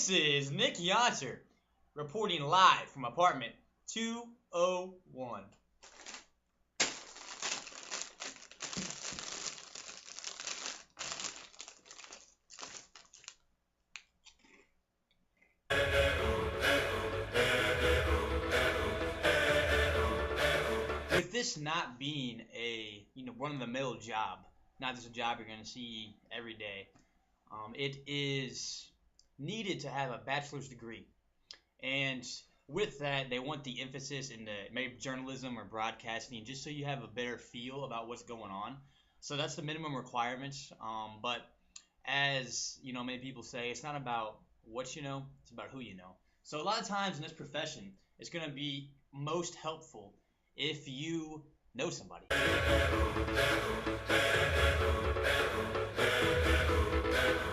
This is Nick Yonter reporting live from apartment 201. With this not being a run-of-the-mill job, not just a job you're going to see every day, it is needed to have a bachelor's degree. And with that, they want the emphasis in maybe journalism or broadcasting, just so you have a better feel about what's going on. So that's the minimum requirements. But as many people say, it's not about what you know, it's about who you know. So a lot of times in this profession, it's going to be most helpful if you know somebody.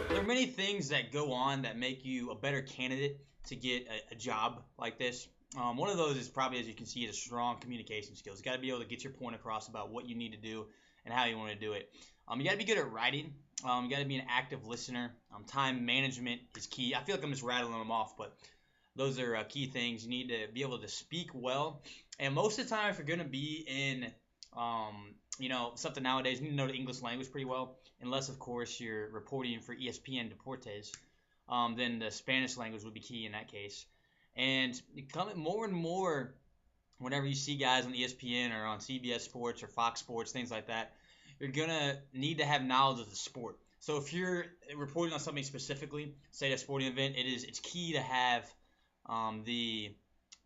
There are many things that go on that make you a better candidate to get a job like this. One of those is probably, as you can see, is strong communication skills. You got to be able to get your point across about what you need to do and how you want to do it. You got to be good at writing. You got to be an active listener. Time management is key. I feel like I'm just rattling them off, but those are key things. You need to be able to speak well. And most of the time, if you're going to be in, something nowadays, you need to know the English language pretty well. Unless, of course, you're reporting for ESPN Deportes. Then the Spanish language would be key in that case. And more and more, whenever you see guys on ESPN or on CBS Sports or Fox Sports, things like that, you're going to need to have knowledge of the sport. So if you're reporting on something specifically, say a sporting event, it's key to have the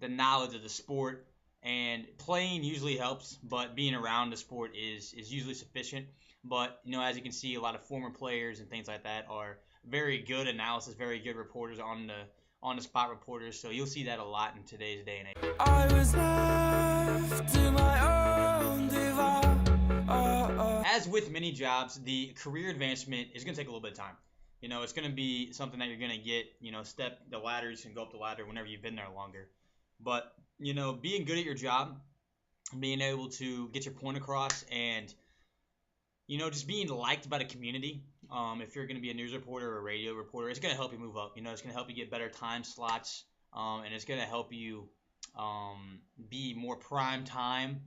knowledge of the sport. And playing usually helps, but being around the sport is usually sufficient. But, as you can see, a lot of former players and things like that are very good analysis, very good reporters on the spot reporters. So you'll see that a lot in today's day and age. I was left to my own device. As with many jobs, the career advancement is going to take a little bit of time. It's going to be something that you're going to get, step the ladder. You can go up the ladder whenever you've been there longer. But, being good at your job, being able to get your point across, and, just being liked by the community. If you're going to be a news reporter or a radio reporter, it's going to help you move up. It's going to help you get better time slots, and it's going to help you be more prime time.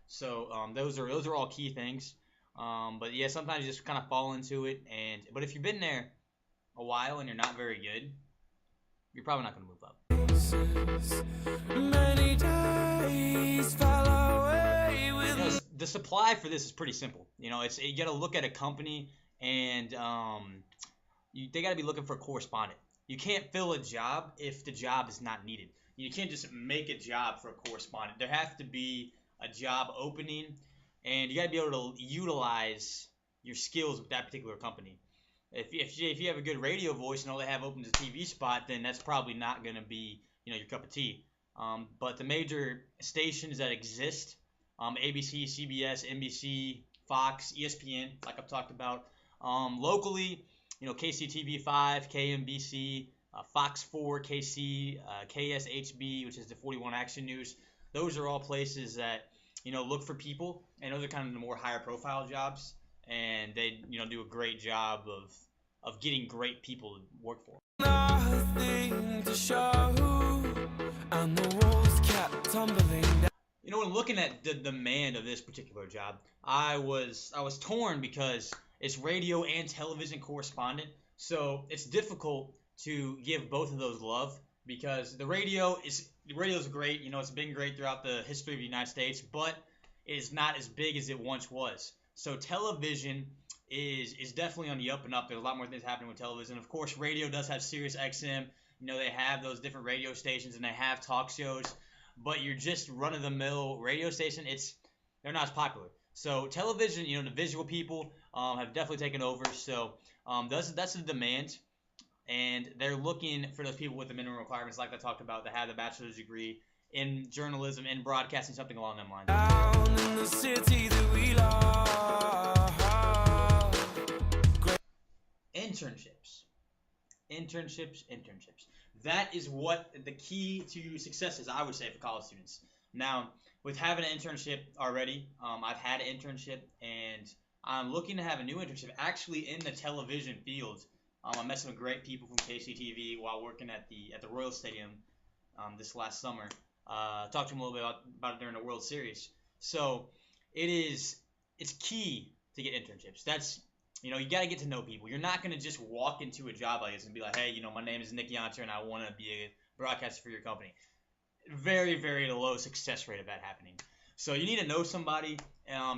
So those are all key things. But yeah, sometimes you just kind of fall into it. But if you've been there a while and you're not very good, you're probably not going to move up. Many days fell away with the supply for this is pretty simple. You got to look at a company, and they got to be looking for a correspondent. You can't fill a job if the job is not needed. You can't just make a job for a correspondent. There has to be a job opening, and you got to be able to utilize your skills with that particular company. If you have a good radio voice and all they have open is a TV spot, then that's probably not going to be your cup of tea. But the major stations that exist, ABC, CBS, NBC, Fox, ESPN, like I've talked about, locally, KCTV5, KMBC, Fox 4, KC, KSHB, which is the 41 Action News. Those are all places that look for people, and those are kind of the more higher profile jobs. And they, do a great job of getting great people to work for. nothing to show, and the walls kept tumbling down. When looking at the demand of this particular job, I was torn because it's radio and television correspondent. So it's difficult to give both of those love, because the radio is great. It's been great throughout the history of the United States, but it is not as big as it once was. So television is definitely on the up and up. There's a lot more things happening with television. Of course, radio does have Sirius XM. They have those different radio stations, and they have talk shows. But you're just run-of-the-mill radio station, they're not as popular. So television, the visual people have definitely taken over. So that's the demand. And they're looking for those people with the minimum requirements, like I talked about, that have the bachelor's degree in journalism, in broadcasting, something along them lines. Down in the city that we love. Internships. That is what the key to success is, I would say, for college students. Now, with having an internship already, I've had an internship, and I'm looking to have a new internship actually in the television field. I met some great people from KCTV while working at the Royal Stadium this last summer. Talked to them a little bit about it during the World Series. So it's key to get internships. That's, you got to get to know people. You're not going to just walk into a job like this and be like, hey, my name is Nick Yonter and I want to be a broadcaster for your company. Very, very low success rate of that happening. So you need to know somebody.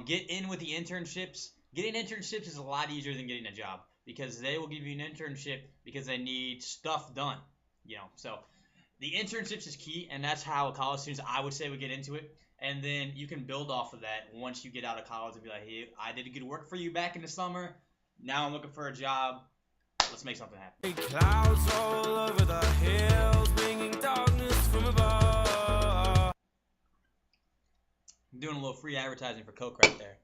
Get in with the internships. Getting internships is a lot easier than getting a job because they will give you an internship because they need stuff done. So the internships is key, and that's how college students, I would say, would get into it. And then you can build off of that once you get out of college and be like, hey, I did good work for you back in the summer. Now I'm looking for a job. Let's make something happen. Big clouds all over the hills, bringing darkness from above. I'm doing a little free advertising for Coke right there.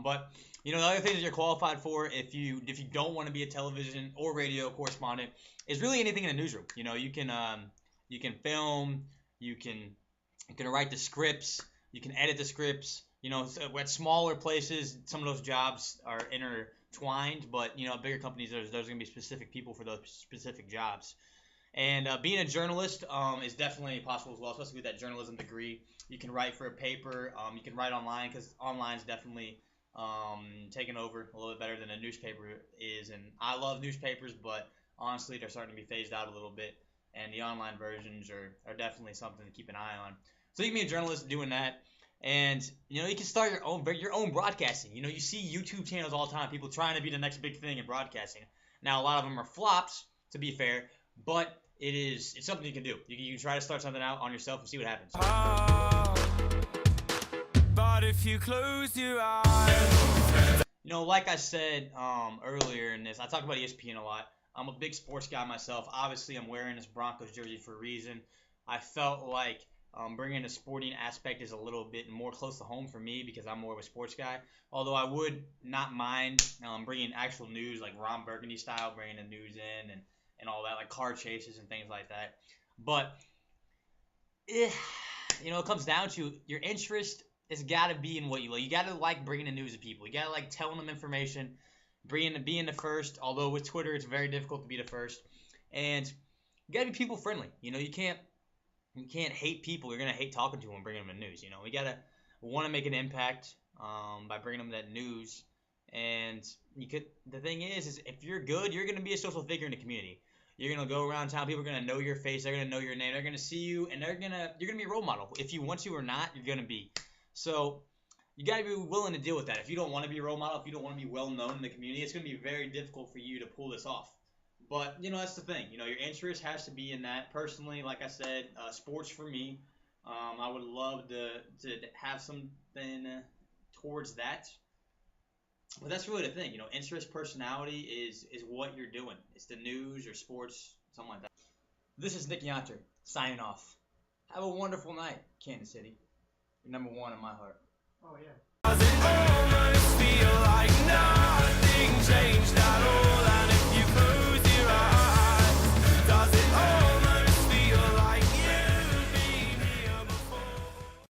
But the other things that you're qualified for if you don't want to be a television or radio correspondent is really anything in the newsroom. You can film, you can write the scripts, you can edit the scripts. So at smaller places, some of those jobs are intertwined, but bigger companies, there's going to be specific people for those specific jobs. And being a journalist is definitely possible as well, especially with that journalism degree. You can write for a paper. You can write online because online is definitely taken over a little bit better than a newspaper is. And I love newspapers, but honestly, they're starting to be phased out a little bit. And the online versions are definitely something to keep an eye on. So you can be a journalist doing that. And, you can start your own broadcasting. You see YouTube channels all the time, people trying to be the next big thing in broadcasting. Now, a lot of them are flops, to be fair, but it's something you can do. You can try to start something out on yourself and see what happens. But if you close your eyes, like I said earlier in this, I talk about ESPN a lot. I'm a big sports guy myself. Obviously, I'm wearing this Broncos jersey for a reason. I felt like bringing the sporting aspect is a little bit more close to home for me because I'm more of a sports guy. Although I would not mind bringing actual news, like Ron Burgundy style, bringing the news in and all that, like car chases and things like that. But it comes down to your interest has got to be in what you like. You got to like bringing the news to people. You got to like telling them information, being the first. Although with Twitter, it's very difficult to be the first. And you got to be people friendly. You can't hate people. You're gonna hate talking to them, bringing them the news. We gotta want to make an impact by bringing them that news. And the thing is if you're good, you're gonna be a social figure in the community. You're gonna go around town. People are gonna know your face. They're gonna know your name. They're gonna see you, and you're gonna be a role model. If you want to or not, you're gonna be. So you gotta be willing to deal with that. If you don't want to be a role model, if you don't want to be well known in the community, it's gonna be very difficult for you to pull this off. But, that's the thing. Your interest has to be in that. Personally, like I said, sports for me. I would love to have something towards that. But that's really the thing. Interest, personality is what you're doing. It's the news or sports, something like that. This is Nick Yonter, signing off. Have a wonderful night, Kansas City. You're number one in my heart. oh yeah.